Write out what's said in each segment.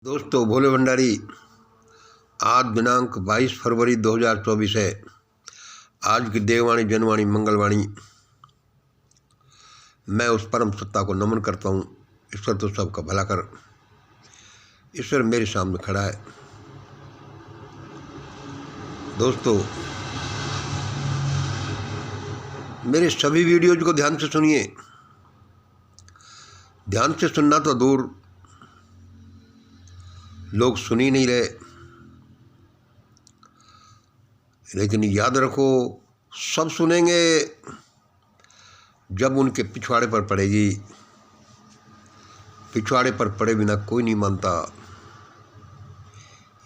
दोस्तों, भोले भंडारी। आज दिनांक 22 फरवरी 2024 है। आज की देववाणी, जनवाणी, मंगलवाणी। मैं उस परम सत्ता को नमन करता हूँ। ईश्वर तो सबका भला कर। ईश्वर मेरे सामने खड़ा है। दोस्तों, मेरे सभी वीडियोज को ध्यान से सुनिए। ध्यान से सुनना तो दूर, लोग सुन ही नहीं रहे। लेकिन याद रखो, सब सुनेंगे जब उनके पिछवाड़े पर पड़ेगी। पिछवाड़े पर पड़े बिना कोई नहीं मानता।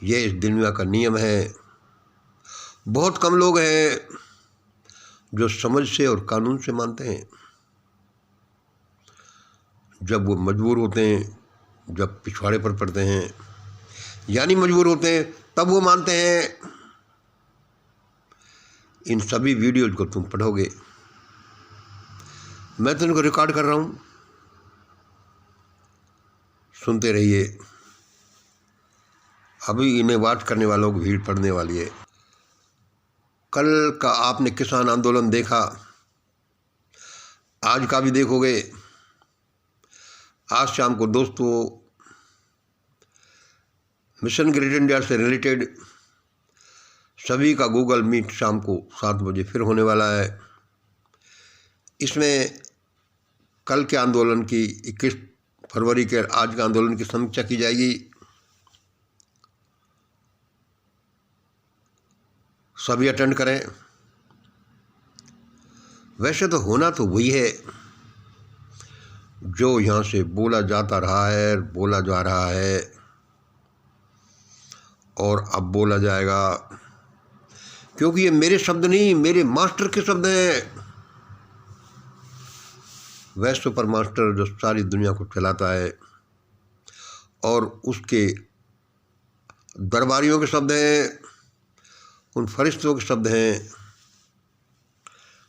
ये इस दुनिया का नियम है। बहुत कम लोग हैं जो समझ से और कानून से मानते हैं। जब वो मजबूर होते हैं, जब पिछवाड़े पर पड़ते हैं, यानी मजबूर होते हैं, तब वो मानते हैं। इन सभी वीडियोज को तुम पढ़ोगे। मैं तो इनको रिकॉर्ड कर रहा हूँ, सुनते रहिए। अभी इन्हें वाच करने वालों की भीड़ पड़ने वाली है। कल का आपने किसान आंदोलन देखा, आज का भी देखोगे। आज शाम को दोस्तों, मिशन ग्रेट इंडिया से रिलेटेड सभी का गूगल मीट शाम को 7 बजे फिर होने वाला है। इसमें कल के आंदोलन की, 21 फरवरी के आज के आंदोलन की समीक्षा की जाएगी। सभी अटेंड करें। वैसे तो होना तो वही है जो यहाँ से बोला जाता रहा है, बोला जा रहा है और अब बोला जाएगा। क्योंकि ये मेरे शब्द नहीं, मेरे मास्टर के शब्द हैं। वह सुपर मास्टर जो सारी दुनिया को चलाता है, और उसके दरबारियों के शब्द हैं, उन फरिश्तों के शब्द हैं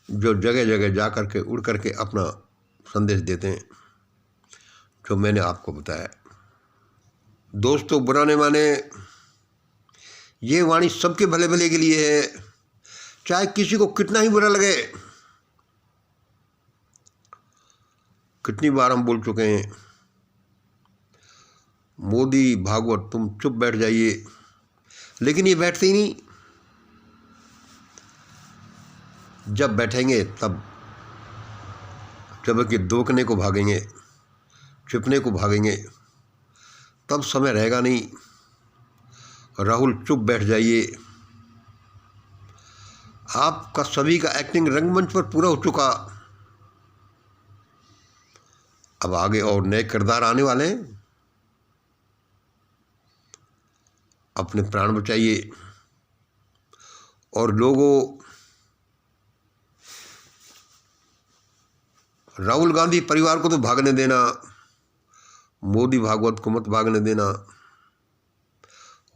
जो जगह जगह जा कर के, उड़ कर के अपना संदेश देते हैं, जो मैंने आपको बताया। दोस्तों, बुरा नहीं माने, ये वाणी सबके भले भले के लिए है, चाहे किसी को कितना ही बुरा लगे। कितनी बार हम बोल चुके हैं, मोदी भागवत तुम चुप बैठ जाइए, लेकिन ये बैठते ही नहीं। जब बैठेंगे तब जब कि दोकने को भागेंगे, छिपने को भागेंगे, तब समय रहेगा नहीं। राहुल चुप बैठ जाइए। आपका सभी का एक्टिंग रंगमंच पर पूरा हो चुका। अब आगे और नए किरदार आने वाले हैं। अपने प्राण बचाइए। और लोगों, राहुल गांधी परिवार को तो भागने देना, मोदी भागवत को मत भागने देना,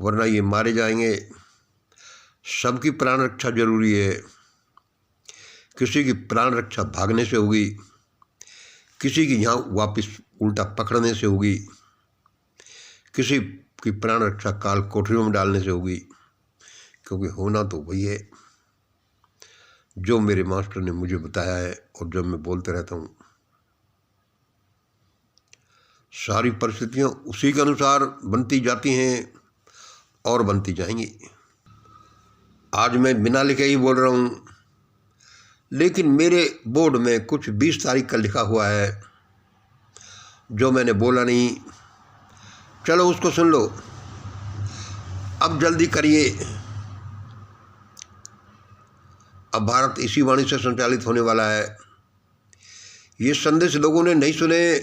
वरना ये मारे जाएंगे। सबकी प्राण रक्षा जरूरी है। किसी की प्राण रक्षा भागने से होगी, किसी की यहाँ वापस उल्टा पकड़ने से होगी, किसी की प्राण रक्षा काल कोठरियों में डालने से होगी। क्योंकि होना तो वही है जो मेरे मास्टर ने मुझे बताया है और जब मैं बोलते रहता हूँ। सारी परिस्थितियाँ उसी के अनुसार बनती जाती हैं और बनती जाएंगी। आज मैं बिना लिखे ही बोल रहा हूँ, लेकिन मेरे बोर्ड में कुछ 20 तारीख का लिखा हुआ है जो मैंने बोला नहीं। चलो उसको सुन लो। अब जल्दी करिए। अब भारत इसी वाणी से संचालित होने वाला है। ये संदेश लोगों ने नहीं सुने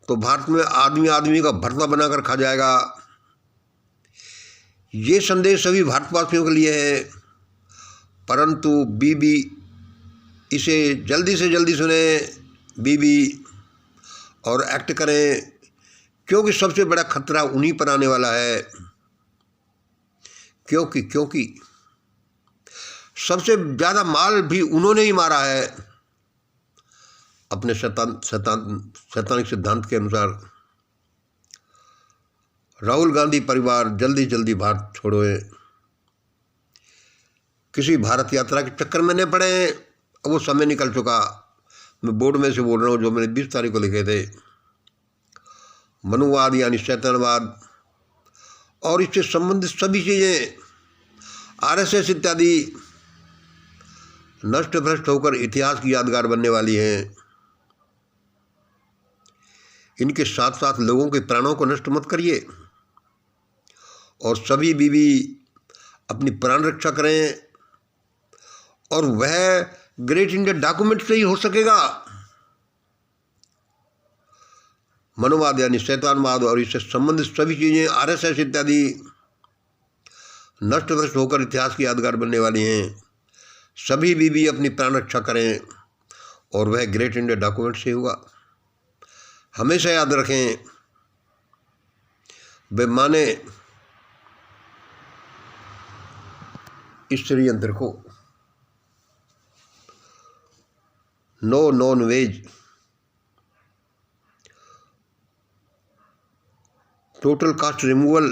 तो भारत में आदमी आदमी का भरता बनाकर खा जाएगा। ये संदेश सभी भारतवासियों के लिए है, परंतु बीबी इसे जल्दी से जल्दी सुने बीबी और एक्ट करें, क्योंकि सबसे बड़ा खतरा उन्हीं पर आने वाला है। क्योंकि सबसे ज़्यादा माल भी उन्होंने ही मारा है अपने शैतानिक सिद्धांत के अनुसार। राहुल गांधी परिवार जल्दी जल्दी भारत छोड़ोए। किसी भारत यात्रा के चक्कर में नहीं पड़े, अब वो समय निकल चुका। मैं बोर्ड में से बोल रहा हूँ जो मैंने 20 तारीख को लिखे थे। मनुवाद यानी शैतानवाद और इससे संबंधित सभी चीज़ें आरएसएस इत्यादि नष्ट भ्रष्ट होकर इतिहास की यादगार बनने वाली हैं। इनके साथ साथ लोगों के प्राणों को नष्ट मत करिए और सभी बीवी अपनी प्राण रक्षा करें, और वह ग्रेट इंडिया डॉक्यूमेंट से ही हो सकेगा। मनोवाद यानी शैतानवाद और इससे संबंधित सभी चीज़ें आरएसएस इत्यादि नष्ट भ्रष्ट होकर इतिहास की यादगार बनने वाली हैं। सभी बीवी अपनी प्राण रक्षा करें और वह ग्रेट इंडिया डॉक्यूमेंट से होगा। हमेशा याद रखें, वे माने इस षड्यंत्र को। No non veg, total caste removal,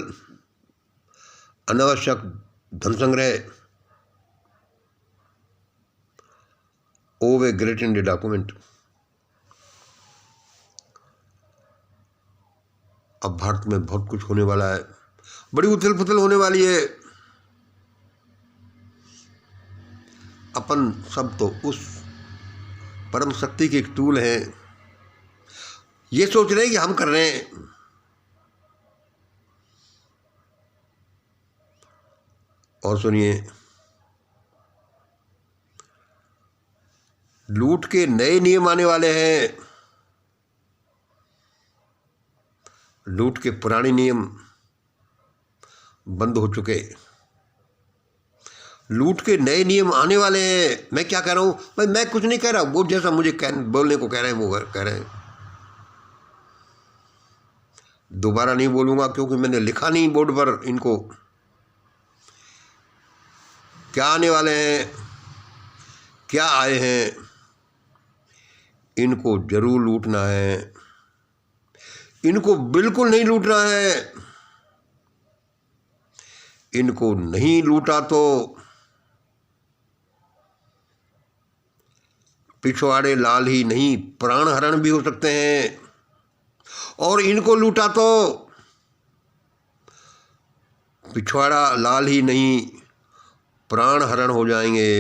अनावश्यक धन संग्रह, ओवे ग्रेट इंडिया डॉक्यूमेंट। अब भारत में बहुत कुछ होने वाला है, बड़ी उथल पुथल होने वाली है। अपन सब तो उस परम शक्ति के एक टूल हैं। ये सोच रहे हैं कि हम कर रहे हैं, और सुनिए, लूट के नए नियम आने वाले हैं। लूट के पुराने नियम बंद हो चुके, लूट के नए नियम आने वाले हैं। मैं क्या कह रहा हूँ भाई, मैं कुछ नहीं कह रहा, वो जैसा मुझे बोलने को कह रहे हैं वो कह रहे हैं। दोबारा नहीं बोलूँगा क्योंकि मैंने लिखा नहीं बोर्ड पर इनको क्या आने वाले हैं, क्या आए हैं। इनको जरूर लूटना है, इनको बिल्कुल नहीं लूटना है। इनको नहीं लूटा तो पिछवाड़े लाल ही नहीं प्राण हरण भी हो सकते हैं, और इनको लूटा तो पिछवाड़ा लाल ही नहीं प्राण हरण हो जाएंगे।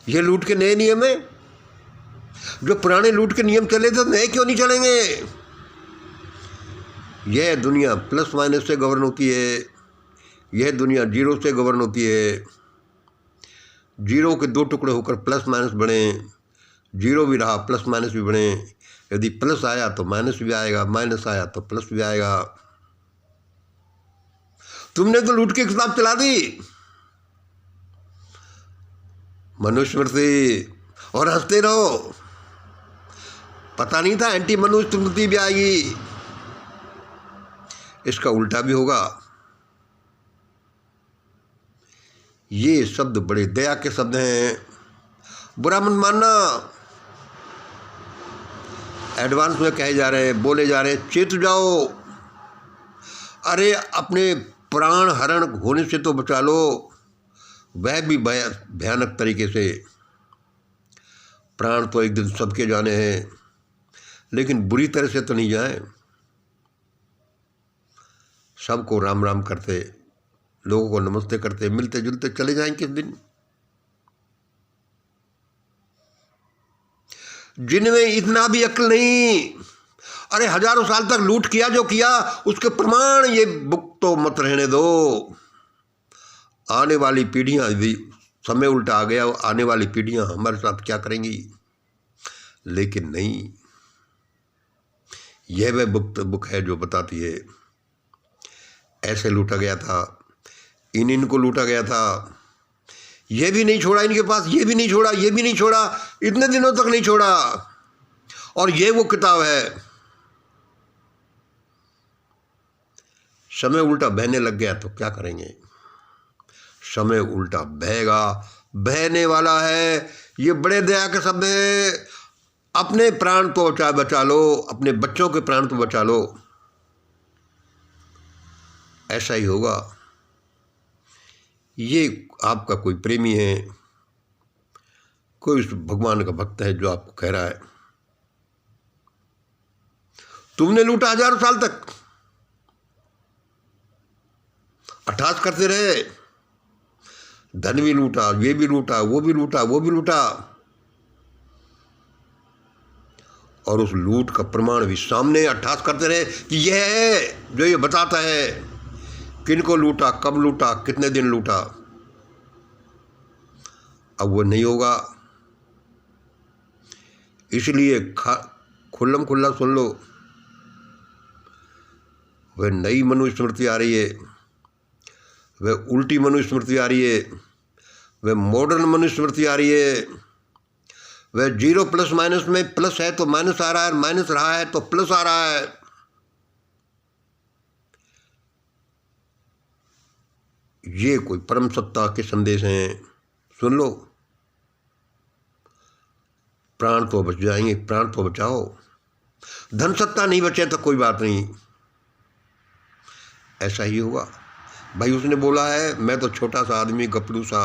ये लूट के नए नियम है। जो पुराने लूट के नियम चले थे नए क्यों नहीं चलेंगे। यह दुनिया प्लस माइनस से गवर्न होती है, यह दुनिया जीरो से गवर्न होती है। जीरो के दो टुकड़े होकर प्लस माइनस बने, जीरो भी रहा प्लस माइनस भी बने। यदि प्लस आया तो माइनस भी आएगा, माइनस आया तो प्लस भी आएगा। तुमने तो लूट की किताब चला दी मनुस्मृति, और हंसते रहो। पता नहीं था एंटी मनुस्मृति भी आएगी। इसका उल्टा भी होगा। ये शब्द बड़े दया के शब्द हैं, बुरा मत मानना। एडवांस में कहे जा रहे हैं, बोले जा रहे हैं, चेत जाओ। अरे अपने प्राण हरण होने से तो बचा लो, वह भी भयानक तरीके से। प्राण तो एक दिन सबके जाने हैं, लेकिन बुरी तरह से तो नहीं जाए। सबको राम राम करते, लोगों को नमस्ते करते, मिलते जुलते चले जाएंगे किस दिन। जिनमें इतना भी अक्ल नहीं, अरे हजारों साल तक लूट किया जो किया, उसके प्रमाण ये बुक तो मत रहने दो। आने वाली पीढ़ियां भी, समय उल्टा आ गया, आने वाली पीढ़ियां हमारे साथ क्या करेंगी। लेकिन नहीं, यह वह बुक है जो बताती है ऐसे लूटा गया था, इनको लूटा गया था। ये भी नहीं छोड़ा इनके पास, ये भी नहीं छोड़ा, ये भी नहीं छोड़ा, इतने दिनों तक नहीं छोड़ा। और ये वो किताब है। समय उल्टा बहने लग गया तो क्या करेंगे। समय उल्टा बहेगा, बहने वाला है। ये बड़े दया के शब्द हैं। अपने प्राण तो बचा लो, अपने बच्चों के प्राण तो बचा लो। ऐसा ही होगा। ये आपका कोई प्रेमी है, कोई उस भगवान का भक्त है जो आपको कह रहा है तुमने लूटा हजारों साल तक, अट्ठास करते रहे, धन भी लूटा, ये भी लूटा, वो भी लूटा, वो भी लूटा, और उस लूट का प्रमाण भी सामने अट्ठास करते रहे कि यह है जो ये बताता है किनको लूटा, कब लूटा, कितने दिन लूटा। अब वो नहीं होगा, इसलिए खुल्लम खुल्ला सुन लो। वह नई मनुस्मृति आ रही है, वह उल्टी मनुस्मृति आ रही है, वह मॉडर्न मनुस्मृति आ रही है। वह जीरो प्लस माइनस में प्लस है तो माइनस आ रहा है, माइनस रहा है तो प्लस आ रहा है। ये कोई परम सत्ता के संदेश हैं, सुन लो। प्राण तो बच जाएंगे, प्राण तो बचाओ। धन सत्ता नहीं बचे तो कोई बात नहीं, ऐसा ही होगा। भाई उसने बोला है मैं तो छोटा सा आदमी, गपड़ू सा,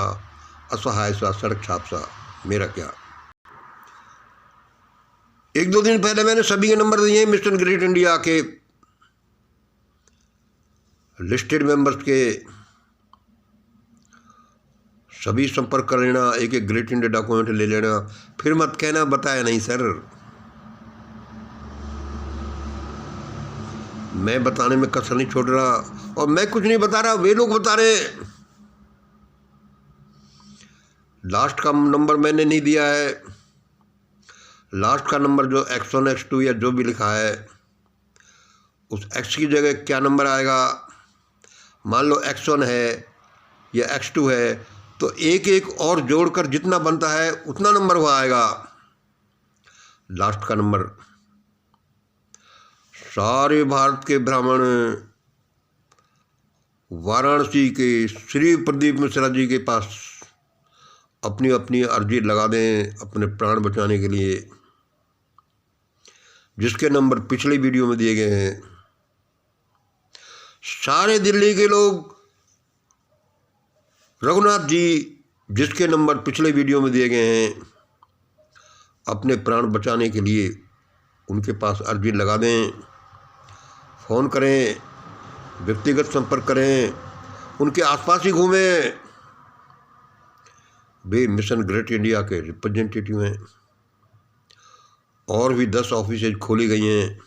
असहाय सा, सड़क छाप सा, मेरा क्या। एक दो दिन पहले मैंने सभी के नंबर दिए मिस्टर ग्रेट इंडिया के लिस्टेड मेंबर्स के। सभी संपर्क कर लेना, एक एक ग्रेट इंडिया डॉक्यूमेंट ले लेना, फिर मत कहना बताया नहीं सर। मैं बताने में कसर नहीं छोड़ रहा, और मैं कुछ नहीं बता रहा, वे लोग बता रहे। लास्ट का नंबर मैंने नहीं दिया है। लास्ट का नंबर जो X1 X2 या जो भी लिखा है, उस X की जगह क्या नंबर आएगा। मान लो X1 है या X2 है, तो एक एक और जोड़कर जितना बनता है उतना नंबर वो आएगा। लास्ट का नंबर सारे भारत के ब्राह्मण वाराणसी के श्री प्रदीप मिश्रा जी के पास अपनी अपनी अर्जी लगा दें अपने प्राण बचाने के लिए, जिसके नंबर पिछले वीडियो में दिए गए हैं। सारे दिल्ली के लोग रघुनाथ जी, जिसके नंबर पिछले वीडियो में दिए गए हैं, अपने प्राण बचाने के लिए उनके पास अर्जी लगा दें। फ़ोन करें, व्यक्तिगत संपर्क करें, उनके आसपास ही घूमें। वे मिशन ग्रेट इंडिया के रिप्रेजेंटेटिव हैं। और भी 10 ऑफिसेज खोली गई हैं,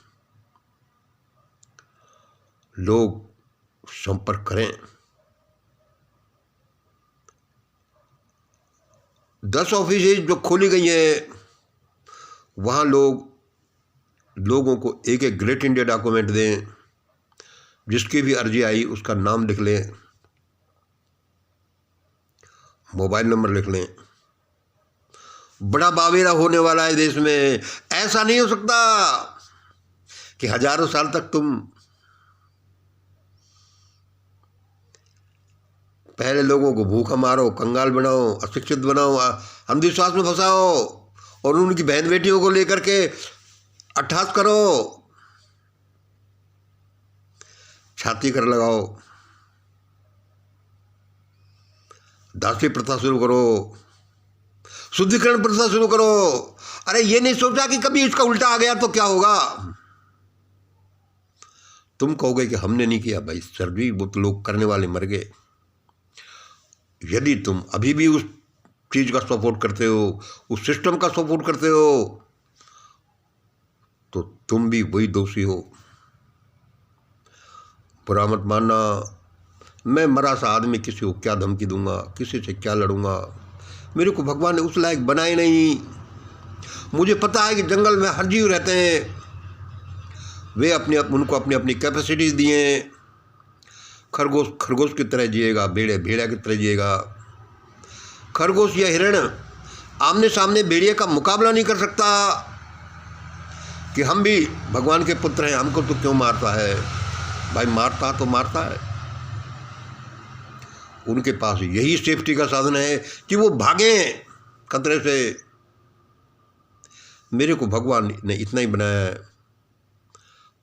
लोग संपर्क करें। 10 ऑफिसेज जो खोली गई हैं, वहाँ लोगों को एक एक ग्रेट इंडिया डॉक्यूमेंट दें। जिसकी भी अर्जी आई उसका नाम लिख लें, मोबाइल नंबर लिख लें। बड़ा बावेरा होने वाला है देश में। ऐसा नहीं हो सकता कि हजारों साल तक तुम पहले लोगों को भूखा मारो, कंगाल बनाओ, अशिक्षित बनाओ, अंधविश्वास में फंसाओ, और उनकी बहन बेटियों को लेकर के अट्ठास करो, छाती कर लगाओ, दासी प्रथा शुरू करो, शुद्धिकरण प्रथा शुरू करो। अरे ये नहीं सोचा कि कभी इसका उल्टा आ गया तो क्या होगा। तुम कहोगे कि हमने नहीं किया। भाई सर जी, वो तो लोग करने वाले मर गए। यदि तुम अभी भी उस चीज़ का सपोर्ट करते हो, उस सिस्टम का सपोर्ट करते हो, तो तुम भी वही दोषी हो। बुरा मत मानना। मैं मरा सा आदमी किसी को क्या धमकी दूंगा, किसी से क्या लड़ूंगा। मेरे को भगवान ने उस लायक बनाए नहीं। मुझे पता है कि जंगल में हर जीव रहते हैं, वे उनको अपनी अपनी कैपेसिटीज दिए। खरगोश खरगोश की तरह जिएगा, भेड़िया भेड़िया की तरह जिएगा। खरगोश या हिरण आमने सामने भेड़िया का मुकाबला नहीं कर सकता कि हम भी भगवान के पुत्र हैं, हमको तो क्यों मारता है। भाई मारता तो मारता है। उनके पास यही सेफ्टी का साधन है कि वो भागें खतरे से। मेरे को भगवान ने इतना ही बनाया है,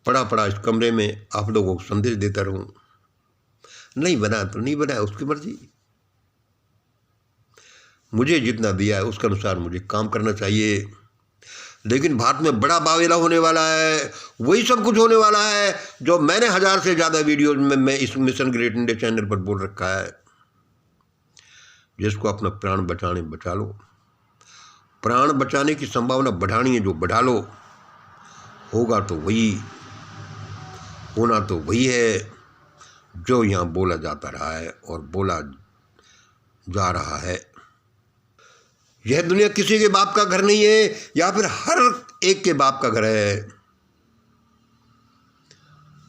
पड़ा पड़ा इस कमरे में आप लोगों को संदेश देता रहूं। नहीं बना तो नहीं बना, उसकी मर्जी। मुझे जितना दिया है उसके अनुसार मुझे काम करना चाहिए। लेकिन भारत में बड़ा बावेला होने वाला है, वही सब कुछ होने वाला है जो मैंने 1000 से ज़्यादा वीडियोज में मैं इस मिशन ग्रेट इंडिया चैनल पर बोल रखा है। जिसको अपना प्राण बचाने बचा लो, प्राण बचाने की संभावना बढ़ानी है जो बढ़ा लो, होगा तो वही, होना तो वही है जो यहाँ बोला जाता रहा है और बोला जा रहा है। यह दुनिया किसी के बाप का घर नहीं है, या फिर हर एक के बाप का घर है।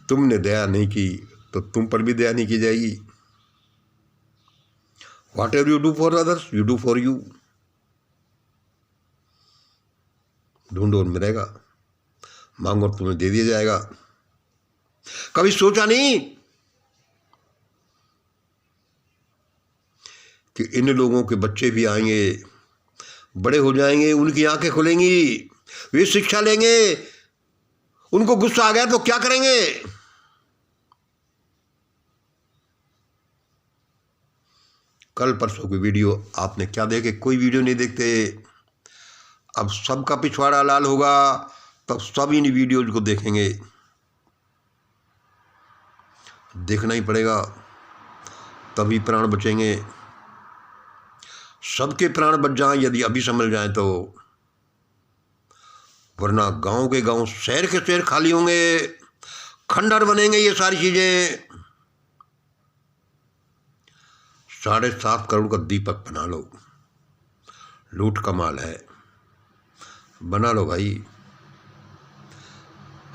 तुमने दया नहीं की तो तुम पर भी दया नहीं की जाएगी। What ever you do for others you do for you. ढूंढो और मिलेगा, मांगो और तुम्हें दे दिया जाएगा। कभी सोचा नहीं कि इन लोगों के बच्चे भी आएंगे, बड़े हो जाएंगे, उनकी आंखें खुलेंगी, वे शिक्षा लेंगे, उनको गुस्सा आ गया तो क्या करेंगे। कल परसों की वीडियो आपने क्या देखे? कोई वीडियो नहीं देखते। अब सबका पिछवाड़ा लाल होगा तब सब इन वीडियोज को देखेंगे। देखना ही पड़ेगा, तभी प्राण बचेंगे। सबके प्राण बच जाएं यदि अभी समझ जाएं तो, वरना गांव के गांव, शहर के शहर खाली होंगे, खंडहर बनेंगे। ये सारी चीजें 7.5 करोड़ का दीपक बना लो, लूट का माल है, बना लो भाई।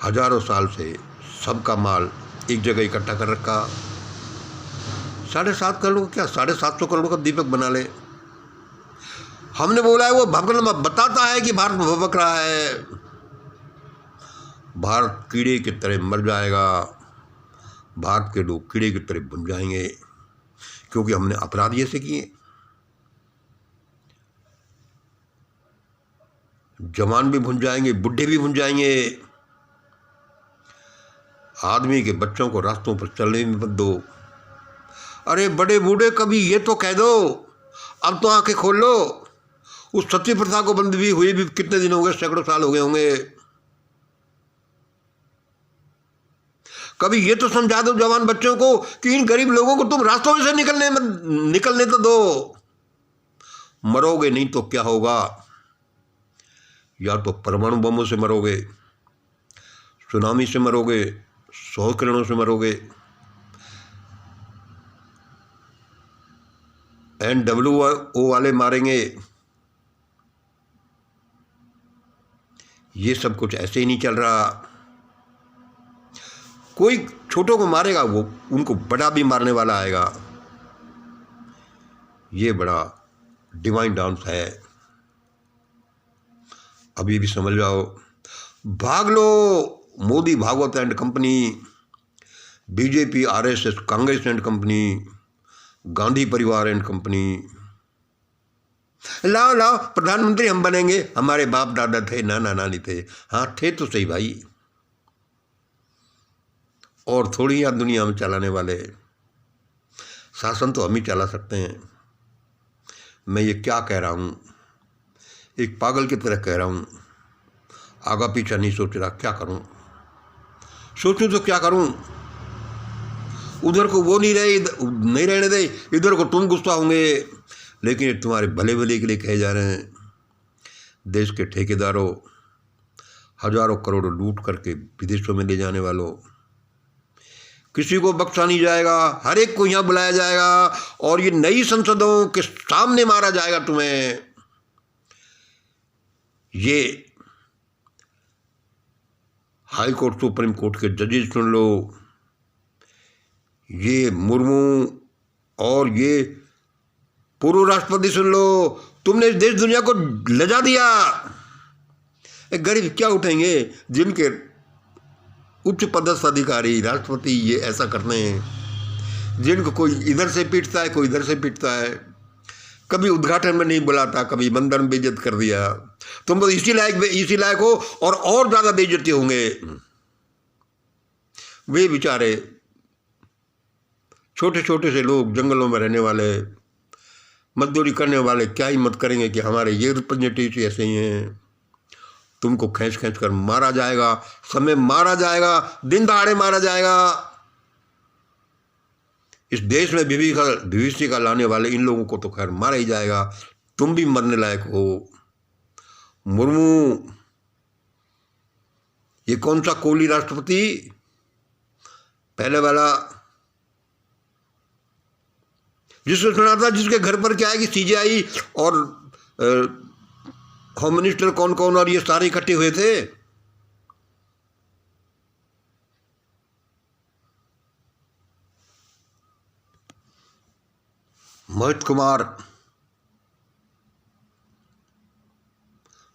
हजारों साल से सबका माल एक जगह इकट्ठा कर रखा। 7.5 करोड़ का क्या, 750 करोड़ का दीपक बना ले। हमने बोला है वो भवक बताता है कि भारत भवक रहा है। भारत कीड़े की तरह मर जाएगा, भारत के लोग कीड़े की तरह बन जाएंगे, क्योंकि हमने अपराध ऐसे किए। जवान भी भुन जाएंगे, बुढ़े भी भुन जाएंगे। आदमी के बच्चों को रास्तों पर चलने में मत दो। अरे बड़े बूढ़े कभी ये तो कह दो, अब तो आंखें खोल लो। उस सती प्रथा को बंद भी हुए भी कितने दिन हो गए, सैकड़ों साल हो गए होंगे। कभी ये तो समझा दो जवान बच्चों को कि इन गरीब लोगों को तुम रास्तों में से निकलने तो दो। मरोगे नहीं तो क्या होगा? या तो परमाणु बमों से मरोगे, सुनामी से मरोगे, सौर किरणों से मरोगे, NWO वाले मारेंगे। ये सब कुछ ऐसे ही नहीं चल रहा। कोई छोटों को मारेगा, वो उनको बड़ा भी मारने वाला आएगा। ये बड़ा डिवाइन डांस है। अब ये भी समझ जाओ। भाग लो, Modi Bhagwat and company, BJP RSS Congress and company, Gandhi परिवार एंड कंपनी। लाओ लाओ प्रधानमंत्री हम बनेंगे, हमारे बाप दादा थे, नाना नानी थे। हाँ थे तो सही भाई, और थोड़ी याद दुनिया में चलाने वाले। शासन तो हम ही चला सकते हैं। मैं ये क्या कह रहा हूँ, एक पागल की तरह कह रहा हूँ, आगा पीछा नहीं सोच रहा। क्या करूँ, सोचूं तो क्या करूँ? उधर को वो नहीं रहने दे, इधर को तुम गुस्सा होंगे। लेकिन ये तुम्हारे भले भले के लिए कहे जा रहे हैं। देश के ठेकेदारों, हजारों करोड़ों लूट करके विदेशों में ले जाने वालों, किसी को बख्शा नहीं जाएगा। हर एक को यहाँ बुलाया जाएगा और ये नई संसदों के सामने मारा जाएगा तुम्हें। ये हाई कोर्ट, सुप्रीम कोर्ट के जजेस सुन लो, ये मुर्मू और ये पूर्व राष्ट्रपति सुन लो। तुमने देश दुनिया को लजा दिया। एक गरीब क्या उठेंगे जिनके उच्च पदस्थ अधिकारी, राष्ट्रपति ये ऐसा करते हैं, जिनको कोई इधर से पीटता है, कोई इधर से पीटता है। कभी उद्घाटन में नहीं बुलाता, कभी मंदिर में बेइज्जत कर दिया। तुम तो इसी लायक हो और ज़्यादा बेइज्जती होंगे। वे बेचारे छोटे छोटे से लोग, जंगलों में रहने वाले, मजदूरी करने वाले क्या ही मत करेंगे कि हमारे ये रिप्रेजेंटेटिव ऐसे ही हैं। तुमको खींच खींच कर मारा जाएगा, समय मारा जाएगा, दिन दहाड़े मारा जाएगा। इस देश में विभीषिका लाने वाले इन लोगों को तो खैर मारा ही जाएगा। तुम भी मरने लायक हो। मुर्मू, ये कौन सा कोहली राष्ट्रपति? पहले वाला, जिसने सुना था जिसके घर पर क्या है कि सीजीआई और होम मिनिस्टर कौन कौन और ये सारे इकट्ठे हुए थे। मोहित कुमार,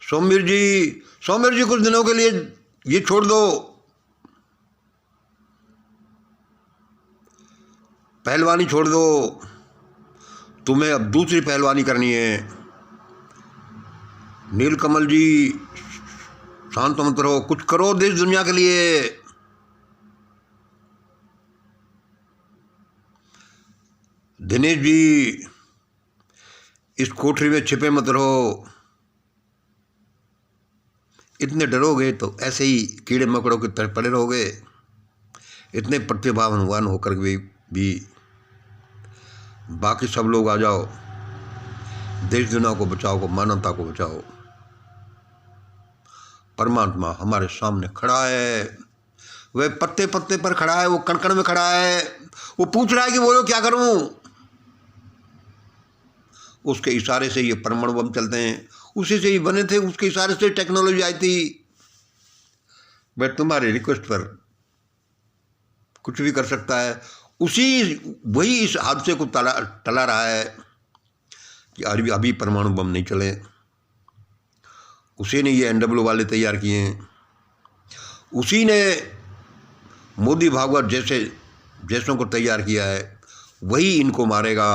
सौम्यर जी कुछ दिनों के लिए ये छोड़ दो, पहलवानी छोड़ दो, तुम्हें अब दूसरी पहलवानी करनी है। नीलकमल जी, शांत मत रहो, कुछ करो देश दुनिया के लिए। दिनेश जी, इस कोठरी में छिपे मत रहो। इतने डरोगे तो ऐसे ही कीड़े मकड़ों की तरह पड़े रहोगे। इतने प्रतिभावान होकर भी बाकी सब लोग आ जाओ, देश दुनिया को बचाओ, को मानवता को बचाओ। परमात्मा हमारे सामने खड़ा है, वह पत्ते पत्ते पर खड़ा है, वो कण कण में खड़ा है। वो पूछ रहा है कि बोलो क्या करूं। उसके इशारे से ये परमाणु बम चलते हैं, उसी से ही बने थे, उसके इशारे से टेक्नोलॉजी आई थी। मैं तुम्हारे रिक्वेस्ट पर कुछ भी कर सकता है। वही इस हादसे को टला रहा है कि अभी परमाणु बम नहीं चले। उसी ने ये NW वाले तैयार किए हैं, उसी ने मोदी भागवत जैसों को तैयार किया है, वही इनको मारेगा,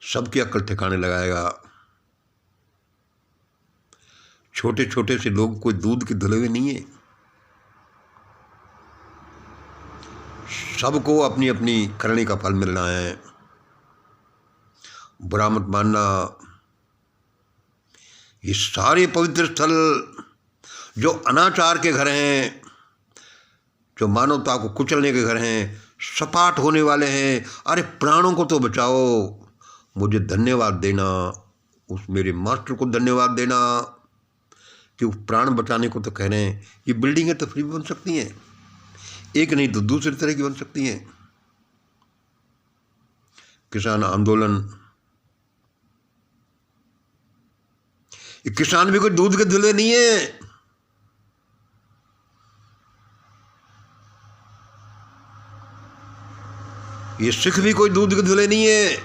सबकी अक्ल ठिकाने लगाएगा। छोटे छोटे से लोग कोई दूध के धुले हुए नहीं है। सबको अपनी अपनी करनी का फल मिलना है। बुरा मत मानना। ये सारे पवित्र स्थल जो अनाचार के घर हैं, जो मानवता को कुचलने के घर हैं, सपाट होने वाले हैं। अरे प्राणों को तो बचाओ। मुझे धन्यवाद देना, उस मेरे मास्टर को धन्यवाद देना कि वो प्राण बचाने को तो कह रहे हैं। ये बिल्डिंगें तो फ्री बन सकती हैं, एक नहीं तो दूसरी तरह की बन सकती हैं। किसान आंदोलन, ये किसान भी कोई दूध के धुले नहीं है। ये सिख भी कोई दूध के धुले नहीं है।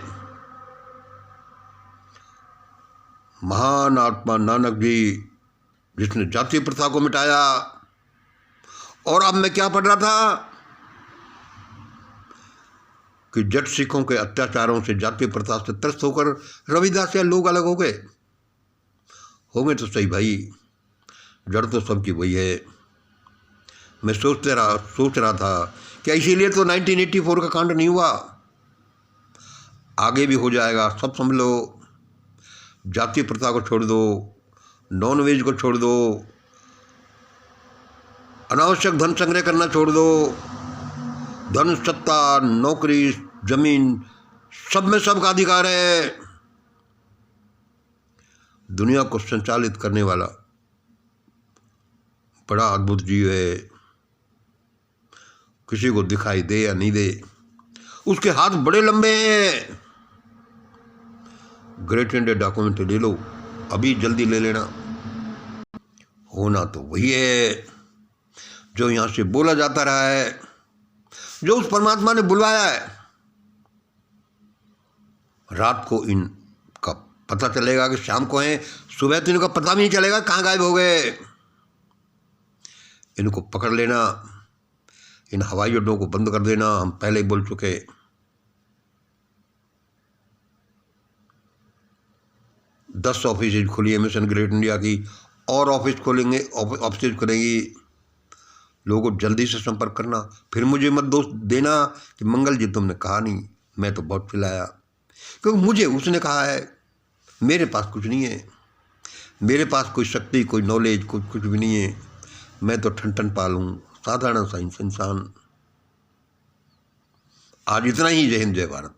महान आत्मा नानक जी, जिसने जाति प्रथा को मिटाया। और अब मैं क्या पढ़ रहा था कि जट सिखों के अत्याचारों से, जाति प्रथा से त्रस्त होकर रविदास या लोग अलग हो गए। होंगे तो सही भाई, जड़ तो सबकी वही है। मैं सोच रहा था कि इसीलिए तो 1984 का कांड नहीं हुआ, आगे भी हो जाएगा। सब समझ लो, जाति प्रथा को छोड़ दो, नॉन वेज को छोड़ दो, अनावश्यक धन संग्रह करना छोड़ दो। धन, सत्ता, नौकरी, जमीन, सब में सबका अधिकार है। दुनिया को संचालित करने वाला बड़ा अद्भुत जीव है। किसी को दिखाई दे या नहीं दे, उसके हाथ बड़े लंबे हैं। ग्रेट इंडिया डॉक्यूमेंट ले लो, अभी जल्दी ले लेना। होना तो वही है जो यहां से बोला जाता रहा है, जो उस परमात्मा ने बुलवाया है। रात को इनका पता चलेगा कि शाम को है, सुबह तो इनका पता भी नहीं चलेगा कहाँ गायब हो गए। इनको पकड़ लेना, इन हवाई अड्डों को बंद कर देना। हम पहले ही बोल चुके। 10 ऑफिस खुली है मिशन ग्रेट इंडिया की, और ऑफिस खोलेंगे, ऑफिस खुलेंगी। लोगों को जल्दी से संपर्क करना। फिर मुझे मत दोष देना कि मंगल जी तुमने कहा नहीं, मैं तो बहुत चिल्लाया, क्योंकि मुझे उसने कहा है। मेरे पास कुछ नहीं है, मेरे पास कोई शक्ति, कोई नॉलेज, कुछ भी नहीं है। मैं तो ठन पाल हूँ, साधारण सा इंसान। आज इतना ही। जय हिंद, जय भारत।